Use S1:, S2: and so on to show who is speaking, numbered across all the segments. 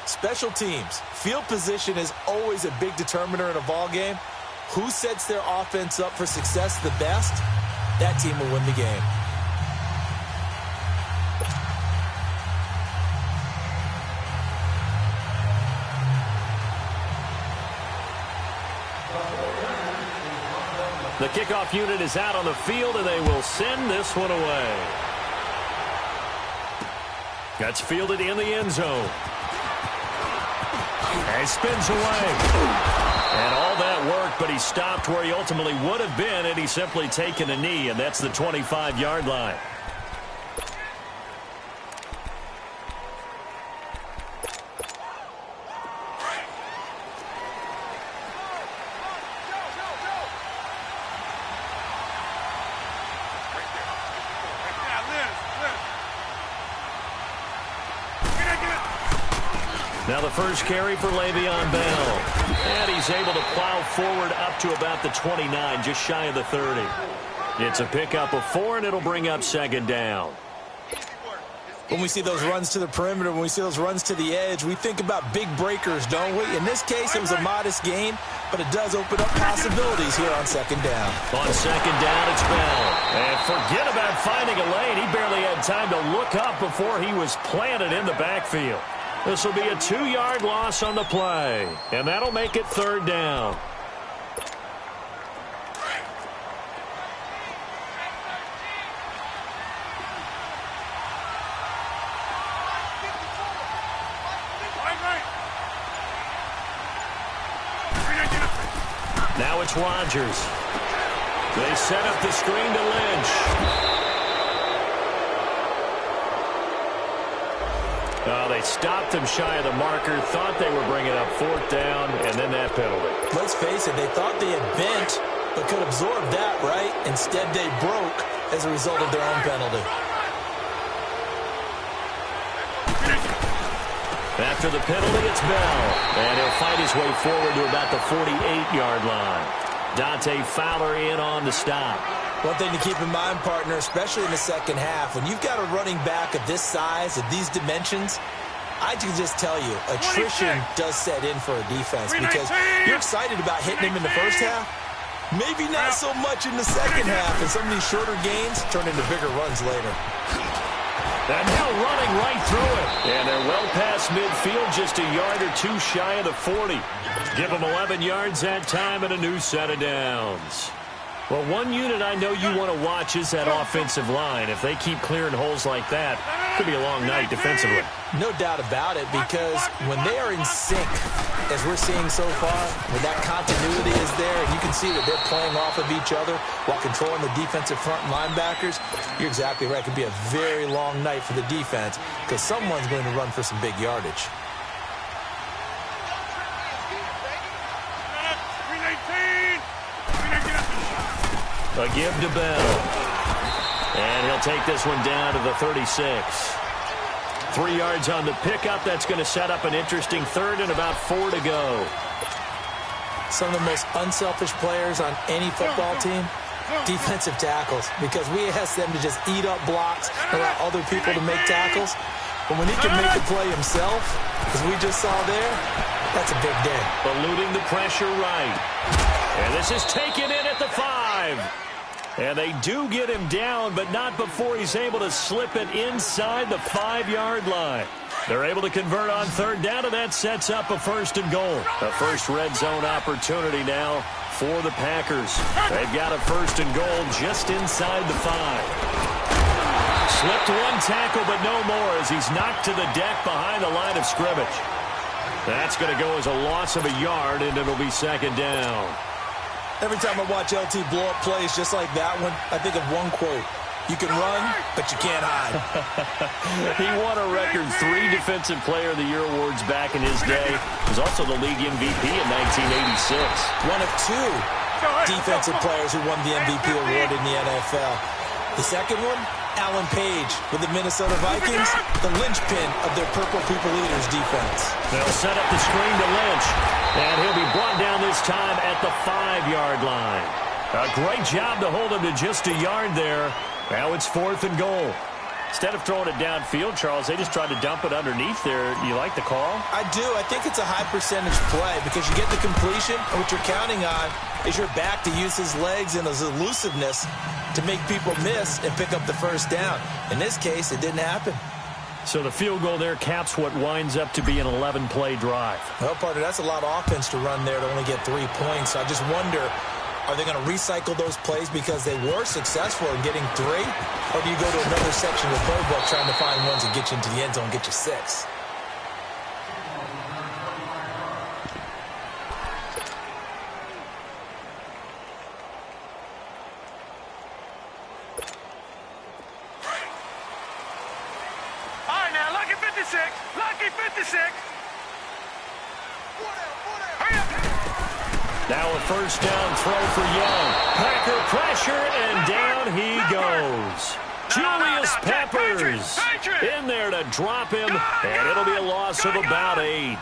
S1: Special teams. Field position is always a big determiner in a ball game. Who sets their offense up for success the best, that team will win the game.
S2: The kickoff unit is out on the field, and they will send this one away. That's fielded in the end zone. And he spins away. And all that work, but he stopped where he ultimately would have been had he simply taken a knee, and that's the 25-yard line. Now the first carry for Le'Veon Bell. And he's able to plow forward up to about the 29, just shy of the 30. It's a pickup of 4, and it'll bring up second down.
S1: When we see those runs to the perimeter, when we see those runs to the edge, we think about big breakers, don't we? In this case, it was a modest gain, but it does open up possibilities here on second down.
S2: On second down, it's Bell. And forget about finding a lane. He barely had time to look up before he was planted in the backfield. This will be a 2-yard loss on the play, and that'll make it third down. Now it's Rodgers. They set up the screen to Lynch. They stopped him shy of the marker, thought they were bringing up fourth down, and then that penalty.
S1: Let's face it, they thought they had bent, but could absorb that, right? Instead, they broke as a result of their own penalty.
S2: After the penalty, it's Bell, and he'll fight his way forward to about the 48-yard line. Dante Fowler in on the stop.
S1: One thing to keep in mind, partner, especially in the second half, when you've got a running back of this size, of these dimensions, I can just tell you, attrition does set in for a defense because you're excited about hitting him in the first half. Maybe not so much in the second half, and some of these shorter gains turn into bigger runs later.
S2: And now running right through it. And they're well past midfield, just a yard or two shy of the 40. Give them 11 yards that time and a new set of downs. Well, one unit I know you want to watch is that offensive line. If they keep clearing holes like that, it could be a long night defensively.
S1: No doubt about it, because when they are in sync, as we're seeing so far, when that continuity is there, and you can see that they're playing off of each other while controlling the defensive front linebackers, you're exactly right. It could be a very long night for the defense because someone's going to run for some big yardage.
S2: A give to Bell. And he'll take this one down to the 36. 3 yards on the pickup. That's going to set up an interesting third and about 4 to go.
S1: Some of the most unselfish players on any football team, defensive tackles, because we ask them to just eat up blocks and allow other people to make tackles. But when he can make the play himself, as we just saw there, that's a big day.
S2: Eluding the pressure right. And this is taken in at the 5. And they do get him down, but not before he's able to slip it inside the 5-yard line. They're able to convert on third down, and that sets up a first and goal. A first red zone opportunity now for the Packers. They've got a first and goal just inside the 5. Slipped one tackle, but no more as he's knocked to the deck behind the line of scrimmage. That's going to go as a loss of a yard, and it'll be second down.
S1: Every time I watch LT blow up plays just like that one, I think of one quote. You can run, but you can't hide.
S2: He won a record 3 Defensive Player of the Year awards back in his day. He was also the league MVP in 1986.
S1: One of 2 defensive players who won the MVP award in the NFL. The second one, Alan Page with the Minnesota Vikings, the linchpin of their Purple People Eaters defense.
S2: They'll set up the screen to Lynch, and he'll be brought down this time at the 5-yard line. A great job to hold him to just a yard there. Now it's 4th and goal. Instead of throwing it downfield, Charles, they just tried to dump it underneath there. You like the call?
S1: I do. I think it's a high percentage play because you get the completion, and what you're counting on is your back to use his legs and his elusiveness to make people miss and pick up the first down. In this case, it didn't happen.
S2: So the field goal there caps what winds up to be an 11-play drive.
S1: Well, partner, that's a lot of offense to run there to only get 3 points. So I just wonder, are they going to recycle those plays because they were successful in getting 3? Or do you go to another section of the playbook trying to find ones that get you into the end zone and get you 6?
S2: Now a first down throw for Young. Packer pressure, and down he goes. Julius Peppers in there to drop him, and it'll be a loss of about 8.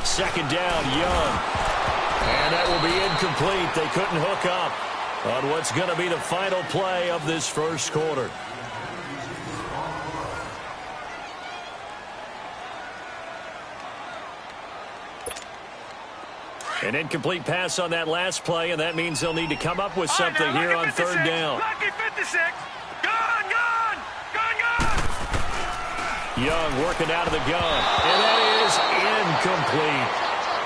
S2: Second down, Young. And that will be incomplete. They couldn't hook up on what's going to be the final play of this first quarter. An incomplete pass on that last play, and that means they'll need to come up with something here on third down.
S3: Lucky 56. Gone.
S2: Young working out of the gun, and that is incomplete.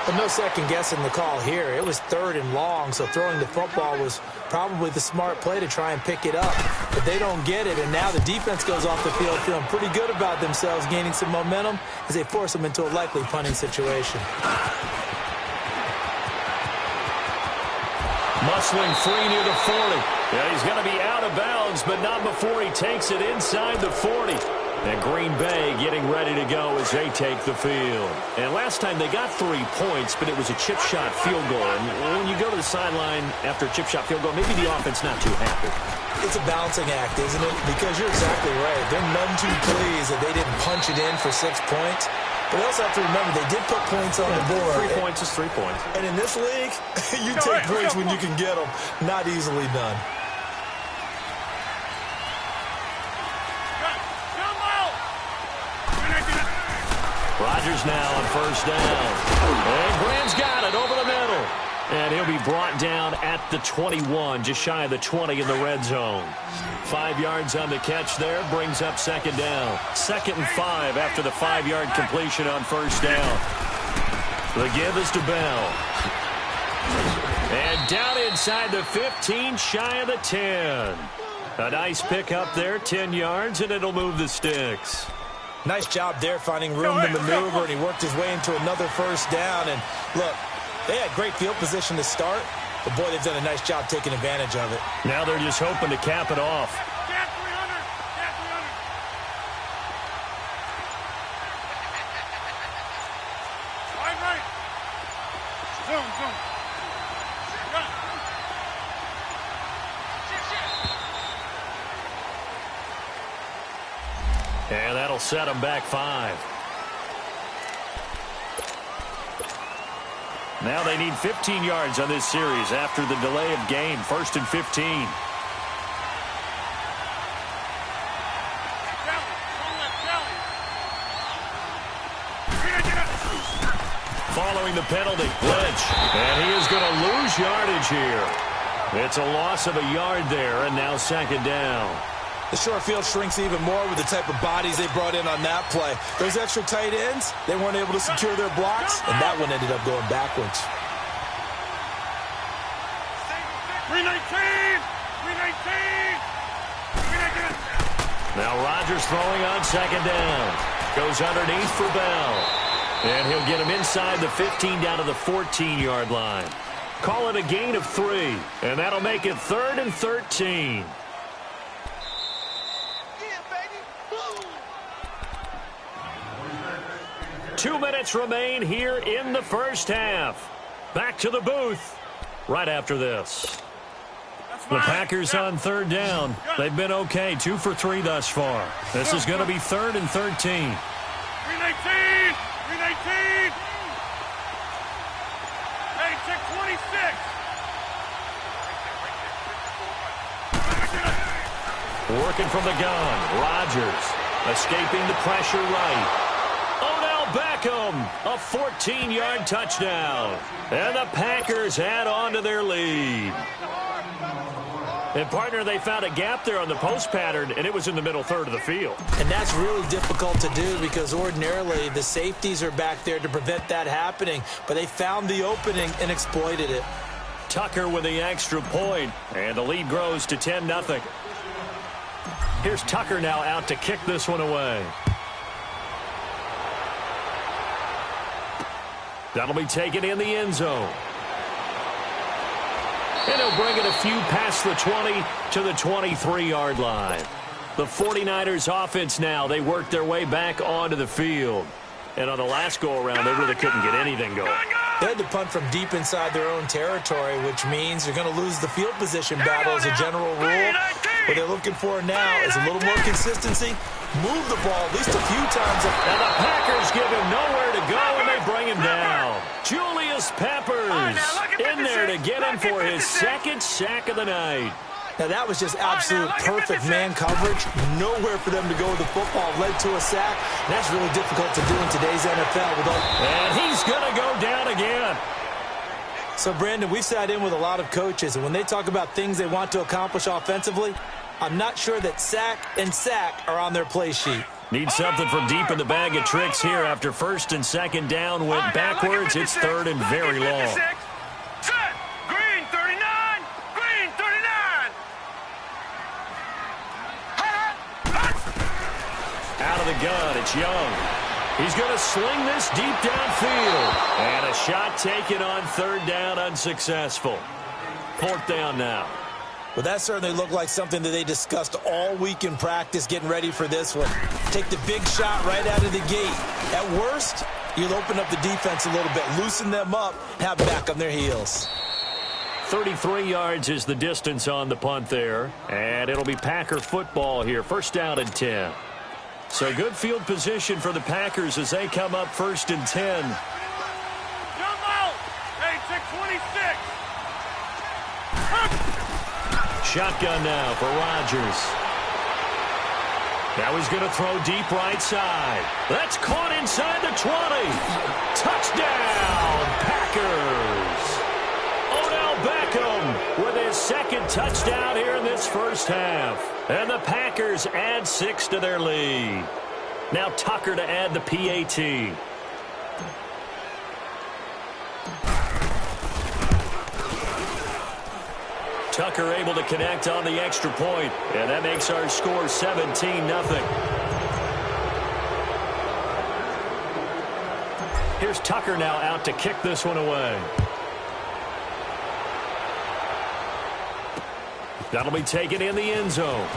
S1: But no second guessing the call here. It was 3rd and long, so throwing the football was probably the smart play to try and pick it up. But they don't get it, and now the defense goes off the field feeling pretty good about themselves, gaining some momentum as they force them into a likely punting situation.
S2: Muscling free near the 40. Yeah, he's going to be out of bounds, but not before he takes it inside the 40. And Green Bay getting ready to go as they take the field. And last time they got 3 points, but it was a chip shot field goal. And when you go to the sideline after a chip shot field goal, maybe the offense not too happy.
S1: It's a balancing act, isn't it? Because you're exactly right. They're none too pleased that they didn't punch it in for 6 points. But they also have to remember they did put points on the board.
S2: 3 points is 3 points.
S1: And in this league, you take points when you can get them. Not easily done.
S2: Rodgers now on first down. And Graham's got it over the middle. And he'll be brought down at the 21, just shy of the 20 in the red zone. 5 yards on the catch there, brings up second down. 2nd and 5 after the 5-yard completion on first down. The give is to Bell. And down inside the 15, shy of the 10. A nice pick up there, 10 yards, and it'll move the sticks.
S1: Nice job there finding room to maneuver, and he worked his way into another first down. And look, they had great field position to start, but boy, they've done a nice job taking advantage of it.
S2: Now they're just hoping to cap it off.
S3: Cat 300. Cat 300. Right. Zoom.
S2: And that'll set them back 5. Now they need 15 yards on this series after the delay of game. 1st and 15. Following the penalty, Lynch. And he is going to lose yardage here. It's a loss of a yard there, and now second down.
S1: The short field shrinks even more with the type of bodies they brought in on that play. Those extra tight ends, they weren't able to secure their blocks, and that one ended up going backwards.
S3: 319!
S2: Now Rodgers throwing on second down. Goes underneath for Bell. And he'll get him inside the 15 down to the 14-yard line. Call it a gain of 3, and that'll make it 3rd and 13. 2 minutes remain here in the first half. Back to the booth right after this. The Packers on third down. They've been okay, 2 for 3 thus far. This is going to be 3rd and 13.
S3: 319! Hey, check 26!
S2: Working from the gun. Rodgers escaping the pressure right. Odell Beckham, a 14-yard touchdown. And the Packers add on to their lead. And, partner, they found a gap there on the post pattern, and it was in the middle third of the field.
S1: And that's really difficult to do because ordinarily the safeties are back there to prevent that happening. But they found the opening and exploited it.
S2: Tucker with the extra point, and the lead grows to 10-0. Here's Tucker now out to kick this one away. That'll be taken in the end zone. And he'll bring it a few past the 20 to the 23-yard line. The 49ers offense now, they work their way back onto the field. And on the last go-around, they really couldn't get anything going.
S1: They had to punt from deep inside their own territory, which means they're going to lose the field position battle as a general rule. What they're looking for now is a little more consistency. Move the ball at least a few times.
S2: And the Packers give him nowhere to go, and they bring him down. Julius Peppers in there to get him for his second sack of the night.
S1: Now, that was just absolute perfect man coverage. Nowhere for them to go with the football. Led to a sack. And that's really difficult to do in today's NFL.
S2: And he's going to go down again.
S1: So, Brandon, we've sat in with a lot of coaches, and when they talk about things they want to accomplish offensively, I'm not sure that sack and sack are on their play sheet.
S2: Need something from deep in the bag of tricks here after first and second down went backwards. It's third and very long.
S3: Set. Green 39. Green 39.
S2: Out of the gun, it's Young. He's going to sling this deep downfield. And a shot taken on third down, unsuccessful. Fourth down now.
S1: Well, that certainly looked like something that they discussed all week in practice getting ready for this one. Take the big shot right out of the gate. At worst, you'll open up the defense a little bit, loosen them up, have them back on their heels.
S2: 33 yards is the distance on the punt there. And it'll be Packer football here. First down and 10. So good field position for the Packers as they come up first and 10.
S3: Jump out. Hey, 626.
S2: Shotgun now for Rodgers. Now he's going to throw deep right side. That's caught inside the 20. Touchdown, Packers. Odell Beckham with his second touchdown here in this first half. And the Packers add 6 to their lead. Now Tucker to add the PAT. Tucker able to connect on the extra point, and that makes our score 17-0. Here's Tucker now out to kick this one away. That'll be taken in the end zone.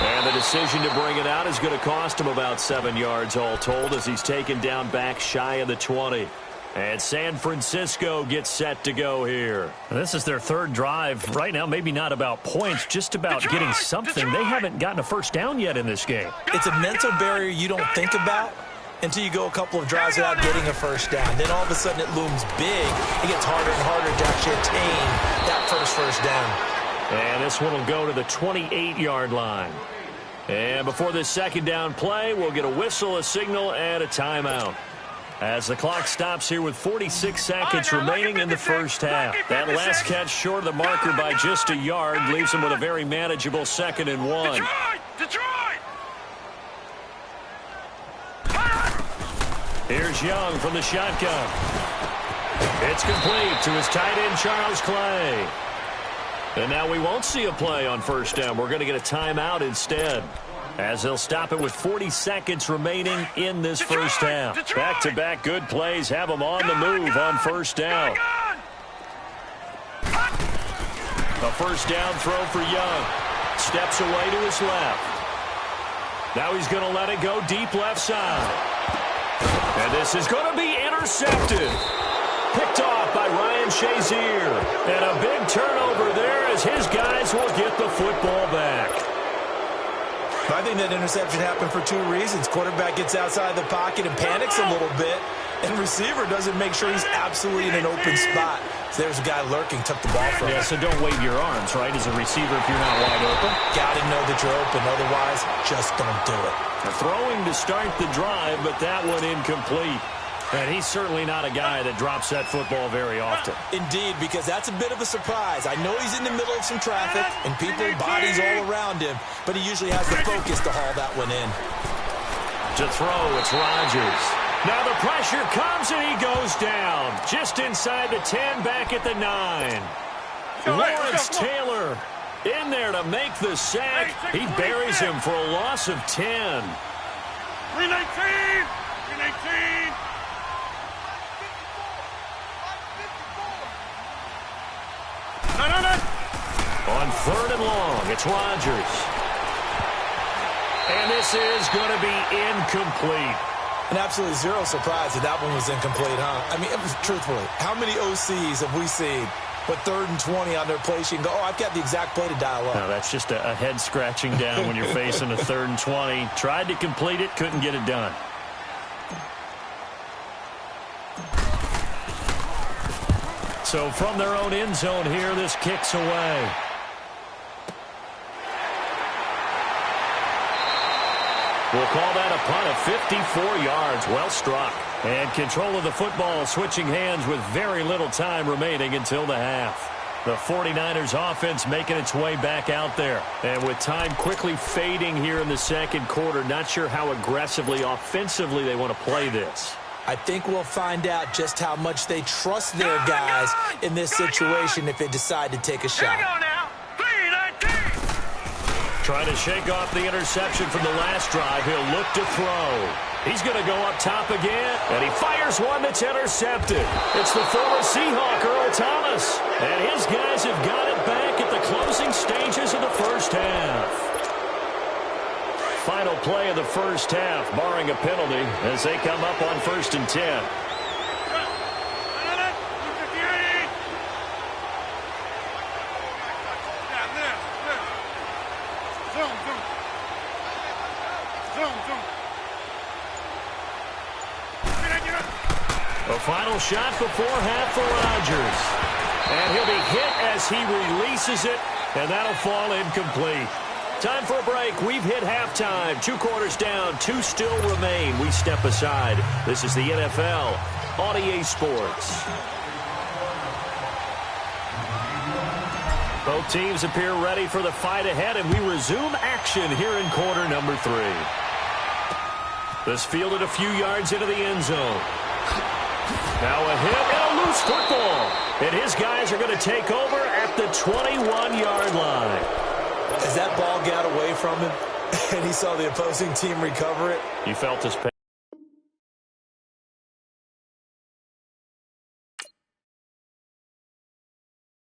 S2: And the decision to bring it out is going to cost him about 7 yards all told as he's taken down back shy of the 20. And San Francisco gets set to go here. This is their third drive. Right now, maybe not about points, just about getting something. They haven't gotten a first down yet in this game.
S1: It's a mental barrier you don't think about until you go a couple of drives without getting a first down. Then all of a sudden it looms big. It gets harder and harder to actually attain that first down.
S2: And this one will go to the 28-yard line. And before this second down play, we'll get a whistle, a signal, and a timeout. As the clock stops here with 46 seconds remaining in the first half. That last catch short of the marker by just a yard leaves him with a very manageable 2nd and 1.
S3: Detroit!
S2: Here's Young from the shotgun. It's complete to his tight end, Charles Clay. And now we won't see a play on first down. We're going to get a timeout instead, as they'll stop it with 40 seconds remaining in this first half. Back-to-back good plays have them on the move on first down. A first down throw for Young. Steps away to his left. Now he's going to let it go deep left side. And this is going to be intercepted. Picked off by Ryan Shazier. And a big turnover there as his guys will get the football back.
S1: I think that interception happened for 2 reasons. Quarterback gets outside the pocket and panics a little bit. And receiver doesn't make sure he's absolutely in an open spot. So there's a guy lurking, took the ball from him.
S2: Yeah, so don't wave your arms, right, as a receiver if you're not wide open.
S1: Got to know that you're open. Otherwise, just don't do it.
S2: Throwing to start the drive, but that one incomplete. And he's certainly not a guy that drops that football very often.
S1: Indeed, because that's a bit of a surprise. I know he's in the middle of some traffic and people, bodies all around him, but he usually has the focus to haul that one in.
S2: To throw, it's Rodgers. Now the pressure comes and he goes down. Just inside the 10, back at the 9. Lawrence Taylor in there to make the sack. He buries him for a loss of 10.
S3: 319! 319!
S2: On 3rd and long, it's Rodgers. And this is going to be incomplete.
S1: And absolutely zero surprise that that one was incomplete, huh? I mean, truthfully, how many OCs have we seen with 3rd and 20 on their play sheet and go, oh, I've got the exact play to dial up?
S2: No, that's just a head scratching down when you're facing a 3rd and 20. Tried to complete it, couldn't get it done. So from their own end zone here, this kicks away. We'll call that a punt of 54 yards. Well struck. And control of the football switching hands with very little time remaining until the half. The 49ers offense making its way back out there. And with time quickly fading here in the second quarter, not sure how aggressively, offensively they want to play this.
S1: I think we'll find out just how much they trust their guys in this situation if they decide to take a shot.
S2: Trying to shake off the interception from the last drive. He'll look to throw. He's going to go up top again, and he fires one that's intercepted. It's the former Seahawk, Earl Thomas, and his guys have got it back at the closing stages of the first half. Final play of the first half, barring a penalty, as they come up on 1st and 10. A final shot before half for Rodgers. And he'll be hit as he releases it, and that'll fall incomplete. Time for a break. We've hit halftime. 2 quarters down, 2 still remain. We step aside. This is the NFL on EA Sports. Both teams appear ready for the fight ahead, and we resume action here in quarter number 3. This fielded a few yards into the end zone. Now a hit and a loose football. And his guys are going to take over at the 21-yard line.
S1: As that ball got away from him and he saw the opposing team recover it,
S2: He felt his pain.